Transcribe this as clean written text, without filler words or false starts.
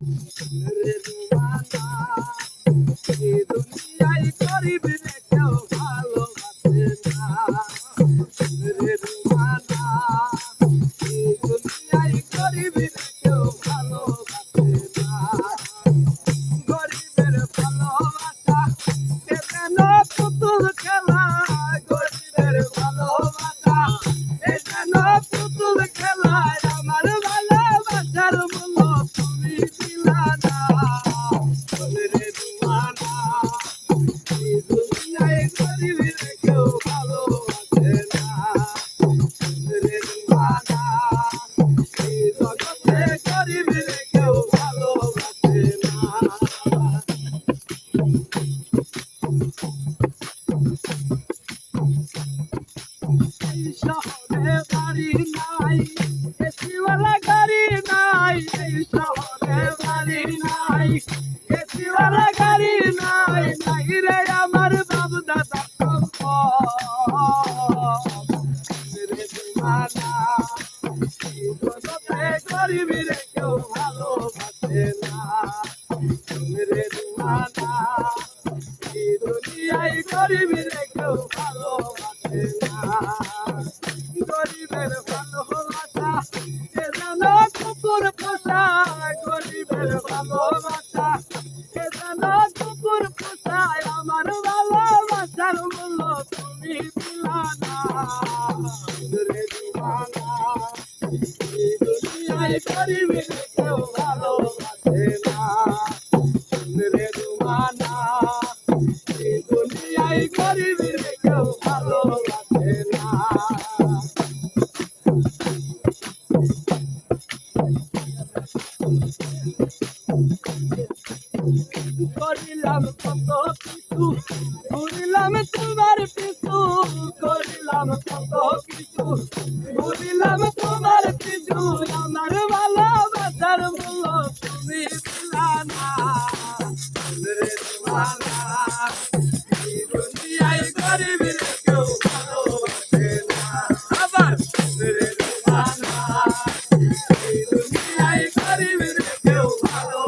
রে রুমানা এই দুনিয়ায় গরিব রে কেউ ভালোবাসে না রে রুমানা এই দুনিয়ায় গরিব রে কেউ ভালোবাসে না গরিবের ভালোবাসা এ যেন পুতুল খেলা গরিবের ভালোবাসা এ যেন পুতুল খেলা আমার ভালোবাসার মূল্য তুমি দিলা না রে দুমানা এই দুনিয়ায় গরিবের কেউ ভালোবাসে না রে দুমানা এই জগতে গরিবের কেউ ভালোবাসে না এই শহরে বাড়ি নাই এসিওয়ালা গাড়ি নাই এই শহরে বাড়ি নাই এসিওয়ালা গাড়ি নাই নাই রে আমার বাবু দাদা রে দিওয়ানা এই জগতে গরিবি রে কেউ ভালোবাসে না রে দিওয়ানা এই দুনিয়ায় গরিবি রে কেউ ভালোবাসে না গরিবের ভালোবাসা এ যেন কুকুর পোষা গরিবের ভালোবাসা এ যেন কুকুর পোষা আমার ভালোবাসার মূল্য তুমি দিলা না রে দিওয়ানা এই দুনিয়ায় গরিবের কেউ ভালোবাসে না রে দিওয়ানা এই দুনিয়ায় গরিবের কেউ ভালোবাসে না করিলাম কত কিছু ঘুরিলাম তোমার পিছু করিলাম কত কিছু ঘুরিলাম তোমার পিছু আমার ভালোবাসার মূল্য তুমি দিলা না রে দিওয়ানা এই দুনিয়ায় গরিবের কেউ ভালোবাসে না আবার রে দিওয়ানা এই দুনিয়ায় গরিবের কেউ ভালো